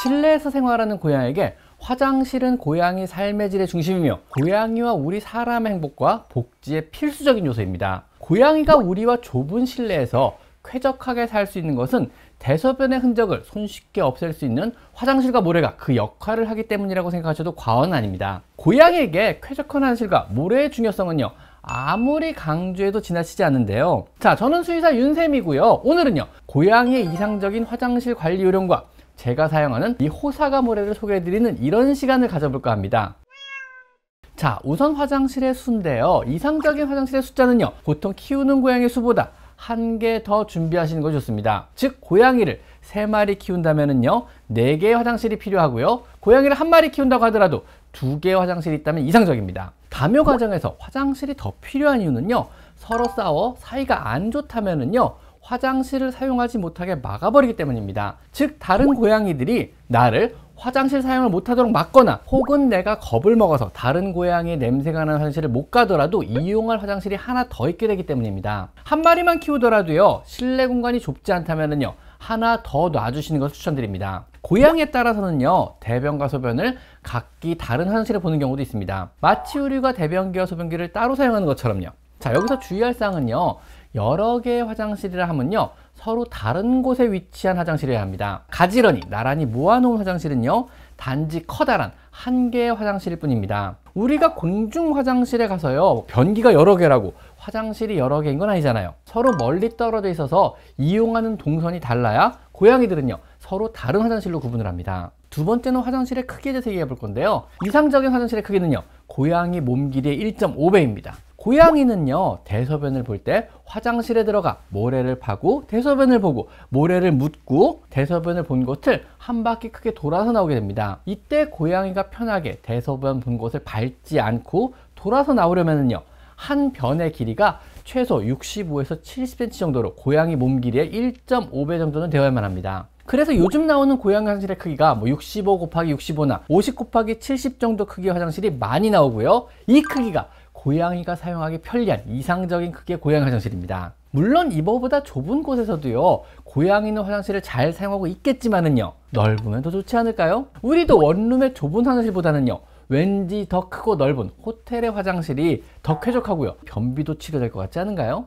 실내에서 생활하는 고양이에게 화장실은 고양이 삶의 질의 중심이며 고양이와 우리 사람의 행복과 복지의 필수적인 요소입니다. 고양이가 우리와 좁은 실내에서 쾌적하게 살 수 있는 것은 대소변의 흔적을 손쉽게 없앨 수 있는 화장실과 모래가 그 역할을 하기 때문이라고 생각하셔도 과언은 아닙니다. 고양이에게 쾌적한 화장실과 모래의 중요성은요, 아무리 강조해도 지나치지 않는데요. 자, 저는 수의사 윤쌤이고요. 오늘은요, 고양이의 이상적인 화장실 관리 요령과 제가 사용하는 이 호사가 모래를 소개해드리는 이런 시간을 가져볼까 합니다. 자, 우선 화장실의 수인데요. 이상적인 화장실의 숫자는요, 보통 키우는 고양이 수보다 한 개 더 준비하시는 것이 좋습니다. 즉, 고양이를 3마리 키운다면요 4개의 화장실이 필요하고요, 고양이를 1마리 키운다고 하더라도 2개의 화장실이 있다면 이상적입니다. 다묘 가정에서 화장실이 더 필요한 이유는요, 서로 싸워 사이가 안 좋다면요 화장실을 사용하지 못하게 막아버리기 때문입니다. 즉, 다른 고양이들이 나를 화장실 사용을 못하도록 막거나, 혹은 내가 겁을 먹어서 다른 고양이의 냄새가 나는 화장실을 못 가더라도 이용할 화장실이 하나 더 있게 되기 때문입니다. 한 마리만 키우더라도요, 실내 공간이 좁지 않다면요 하나 더 놔주시는 것을 추천드립니다. 고양이에 따라서는요, 대변과 소변을 각기 다른 화장실에 보는 경우도 있습니다. 마치 우리가 대변기와 소변기를 따로 사용하는 것처럼요. 자, 여기서 주의할 사항은요, 여러 개의 화장실이라 하면요 서로 다른 곳에 위치한 화장실이어야 합니다. 가지런히 나란히 모아놓은 화장실은요 단지 커다란 한 개의 화장실일 뿐입니다. 우리가 공중 화장실에 가서요 변기가 여러 개라고 화장실이 여러 개인 건 아니잖아요. 서로 멀리 떨어져 있어서 이용하는 동선이 달라야 고양이들은요 서로 다른 화장실로 구분을 합니다. 두 번째는 화장실의 크기에 대해서 얘기해 볼 건데요, 이상적인 화장실의 크기는요 고양이 몸 길이의 1.5배입니다. 고양이는요 대소변을 볼 때 화장실에 들어가 모래를 파고 대소변을 보고 모래를 묻고 대소변을 본 곳을 한 바퀴 크게 돌아서 나오게 됩니다. 이때 고양이가 편하게 대소변 본 곳을 밟지 않고 돌아서 나오려면요 한 변의 길이가 최소 65에서 70cm 정도로 고양이 몸 길이의 1.5배 정도는 되어야만 합니다. 그래서 요즘 나오는 고양이 화장실의 크기가 65 곱하기 65나 50 곱하기 70 정도 크기의 화장실이 많이 나오고요, 이 크기가 고양이가 사용하기 편리한 이상적인 크기의 고양이 화장실입니다. 물론 이거보다 좁은 곳에서도요 고양이는 화장실을 잘 사용하고 있겠지만은요 넓으면 더 좋지 않을까요? 우리도 원룸의 좁은 화장실보다는요 왠지 더 크고 넓은 호텔의 화장실이 더 쾌적하고요 변비도 치료될 것 같지 않은가요?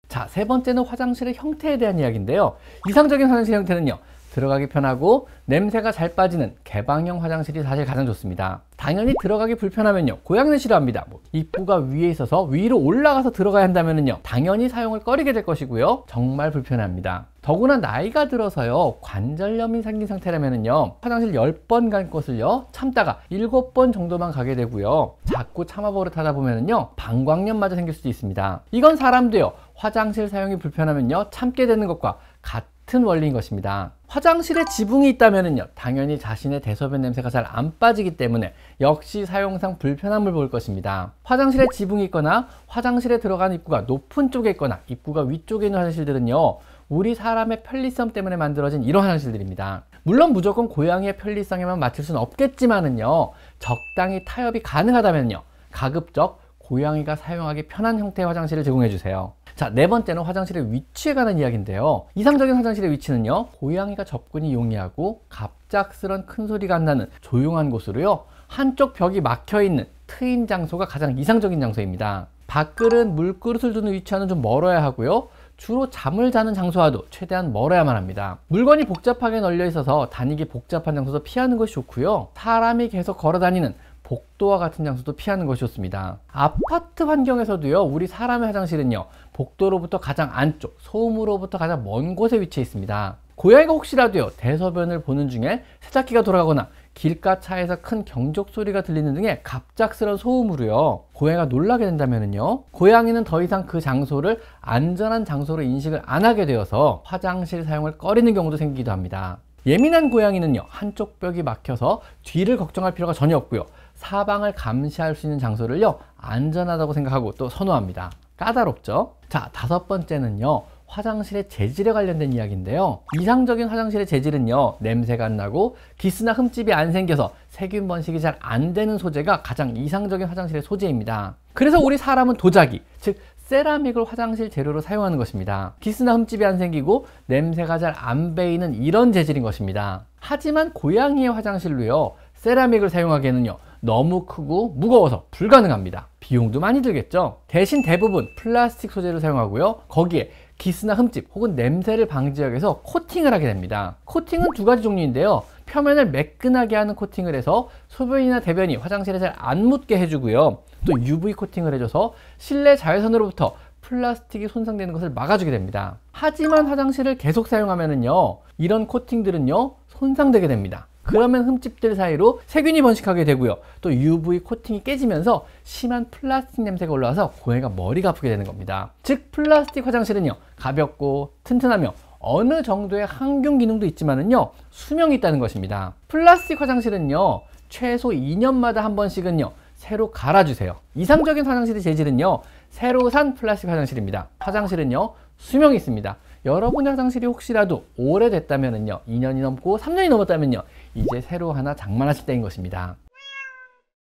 자, 세 번째는 화장실의 형태에 대한 이야기인데요, 이상적인 화장실 형태는요 들어가기 편하고 냄새가 잘 빠지는 개방형 화장실이 사실 가장 좋습니다. 당연히 들어가기 불편하면요 고양이는 싫어합니다. 입구가 위에 있어서 위로 올라가서 들어가야 한다면요 당연히 사용을 꺼리게 될 것이고요, 정말 불편합니다. 더구나 나이가 들어서요 관절염이 생긴 상태라면요 화장실 10번 갈 곳을요 참다가 7번 정도만 가게 되고요, 자꾸 참아버릇 하다 보면요 방광염마저 생길 수도 있습니다. 이건 사람도요 화장실 사용이 불편하면요 참게 되는 것과 같은 원리인 것입니다. 화장실에 지붕이 있다면요 당연히 자신의 대소변 냄새가 잘 안 빠지기 때문에 역시 사용상 불편함을 볼 것입니다. 화장실에 지붕이 있거나 화장실에 들어가는 입구가 높은 쪽에 있거나 입구가 위쪽에 있는 화장실들은요 우리 사람의 편리성 때문에 만들어진 이런 화장실들입니다. 물론 무조건 고양이의 편리성에만 맞출 수는 없겠지만은요 적당히 타협이 가능하다면요 가급적 고양이가 사용하기 편한 형태의 화장실을 제공해 주세요. 자, 네 번째는 화장실의 위치에 관한 이야기인데요, 이상적인 화장실의 위치는요 고양이가 접근이 용이하고 갑작스런 큰 소리가 안 나는 조용한 곳으로요 한쪽 벽이 막혀 있는 트인 장소가 가장 이상적인 장소입니다. 밥그릇, 물그릇을 두는 위치와는 좀 멀어야 하고요, 주로 잠을 자는 장소와도 최대한 멀어야만 합니다. 물건이 복잡하게 널려 있어서 다니기 복잡한 장소도 피하는 것이 좋고요, 사람이 계속 걸어 다니는 복도와 같은 장소도 피하는 것이 좋습니다. 아파트 환경에서도요 우리 사람의 화장실은요 복도로부터 가장 안쪽, 소음으로부터 가장 먼 곳에 위치해 있습니다. 고양이가 혹시라도요 대소변을 보는 중에 세탁기가 돌아가거나 길가 차에서 큰 경적 소리가 들리는 등의 갑작스러운 소음으로요 고양이가 놀라게 된다면요 고양이는 더 이상 그 장소를 안전한 장소로 인식을 안 하게 되어서 화장실 사용을 꺼리는 경우도 생기기도 합니다. 예민한 고양이는요 한쪽 벽이 막혀서 뒤를 걱정할 필요가 전혀 없고요 사방을 감시할 수 있는 장소를요 안전하다고 생각하고 또 선호합니다. 까다롭죠? 자, 다섯 번째는요 화장실의 재질에 관련된 이야기인데요, 이상적인 화장실의 재질은요 냄새가 안 나고 기스나 흠집이 안 생겨서 세균 번식이 잘 안 되는 소재가 가장 이상적인 화장실의 소재입니다. 그래서 우리 사람은 도자기, 즉 세라믹을 화장실 재료로 사용하는 것입니다. 기스나 흠집이 안 생기고 냄새가 잘 안 배이는 이런 재질인 것입니다. 하지만 고양이의 화장실로요, 세라믹을 사용하기에는요, 너무 크고 무거워서 불가능합니다. 비용도 많이 들겠죠. 대신 대부분 플라스틱 소재를 사용하고요, 거기에 기스나 흠집 혹은 냄새를 방지하기 위해서 코팅을 하게 됩니다. 코팅은 두 가지 종류인데요, 표면을 매끈하게 하는 코팅을 해서 소변이나 대변이 화장실에 잘 안 묻게 해주고요, 또 UV 코팅을 해줘서 실내 자외선으로부터 플라스틱이 손상되는 것을 막아주게 됩니다. 하지만 화장실을 계속 사용하면은요, 이런 코팅들은요, 손상되게 됩니다. 그러면 흠집들 사이로 세균이 번식하게 되고요, 또 UV 코팅이 깨지면서 심한 플라스틱 냄새가 올라와서 고양이가 머리가 아프게 되는 겁니다. 즉 플라스틱 화장실은요, 가볍고 튼튼하며 어느 정도의 항균 기능도 있지만은요, 수명이 있다는 것입니다. 플라스틱 화장실은요, 최소 2년마다 한 번씩은요, 새로 갈아주세요. 이상적인 화장실의 재질은요, 새로 산 플라스틱 화장실입니다. 화장실은요, 수명이 있습니다. 여러분의 화장실이 혹시라도 오래됐다면은요, 2년이 넘고 3년이 넘었다면요, 이제 새로 하나 장만하실 때인 것입니다.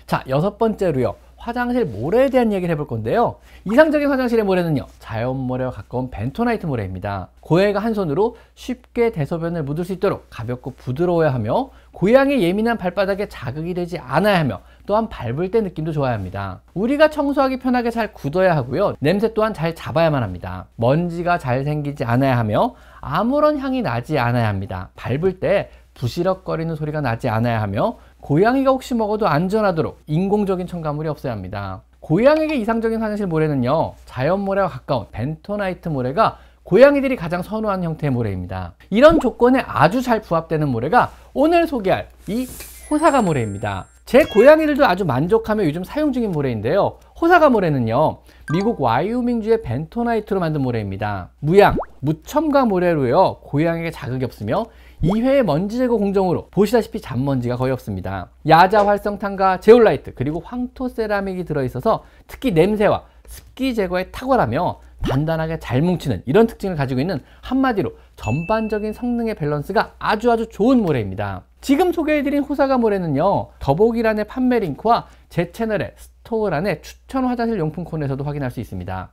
자, 6번째로요, 화장실 모래에 대한 얘기를 해볼 건데요. 이상적인 화장실의 모래는요, 자연 모래와 가까운 벤토나이트 모래입니다. 고양이가 한 손으로 쉽게 대소변을 묻을 수 있도록 가볍고 부드러워야 하며, 고양이의 예민한 발바닥에 자극이 되지 않아야 하며, 또한 밟을 때 느낌도 좋아야 합니다. 우리가 청소하기 편하게 잘 굳어야 하고요, 냄새 또한 잘 잡아야만 합니다. 먼지가 잘 생기지 않아야 하며, 아무런 향이 나지 않아야 합니다. 밟을 때 부시럭거리는 소리가 나지 않아야 하며, 고양이가 혹시 먹어도 안전하도록 인공적인 첨가물이 없어야 합니다. 고양이에게 이상적인 화장실 모래는요, 자연 모래와 가까운 벤토나이트 모래가 고양이들이 가장 선호하는 형태의 모래입니다. 이런 조건에 아주 잘 부합되는 모래가 오늘 소개할 이 호사가 모래입니다. 제 고양이들도 아주 만족하며 요즘 사용 중인 모래인데요, 호사가 모래는요, 미국 와이오밍주의 벤토나이트로 만든 모래입니다. 무양, 무첨가 모래로요, 고양이에게 자극이 없으며 2회의 먼지 제거 공정으로 보시다시피 잔먼지가 거의 없습니다. 야자 활성탄과 제올라이트 그리고 황토 세라믹이 들어있어서 특히 냄새와 습기 제거에 탁월하며 단단하게 잘 뭉치는 이런 특징을 가지고 있는, 한마디로 전반적인 성능의 밸런스가 아주 좋은 모래입니다. 지금 소개해드린 호사가 모래는요, 더보기란의 판매 링크와 제 채널의 스토어란의 추천 화장실 용품 코너에서도 확인할 수 있습니다.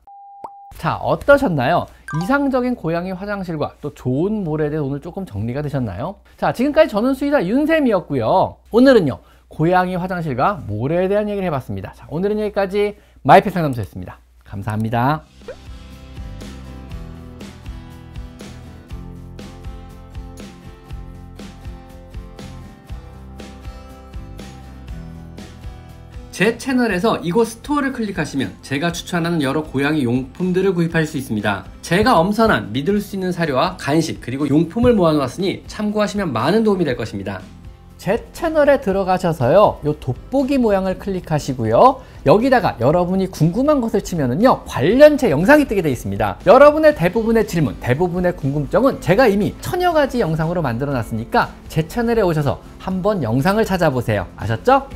자, 어떠셨나요? 이상적인 고양이 화장실과 또 좋은 모래에 대해서 오늘 조금 정리가 되셨나요? 자, 지금까지 저는 수의사 윤쌤이었고요. 오늘은요, 고양이 화장실과 모래에 대한 얘기를 해봤습니다. 자, 오늘은 여기까지 마이펫 상담소였습니다. 감사합니다. 제 채널에서 이곳 스토어를 클릭하시면 제가 추천하는 여러 고양이 용품들을 구입할 수 있습니다. 제가 엄선한 믿을 수 있는 사료와 간식 그리고 용품을 모아놓았으니 참고하시면 많은 도움이 될 것입니다. 제 채널에 들어가셔서요, 요 돋보기 모양을 클릭하시고요, 여기다가 여러분이 궁금한 것을 치면은요, 관련체 영상이 뜨게 되어 있습니다. 여러분의 대부분의 질문, 대부분의 궁금증은 제가 이미 1000여 가지 영상으로 만들어 놨으니까 제 채널에 오셔서 한번 영상을 찾아보세요. 아셨죠?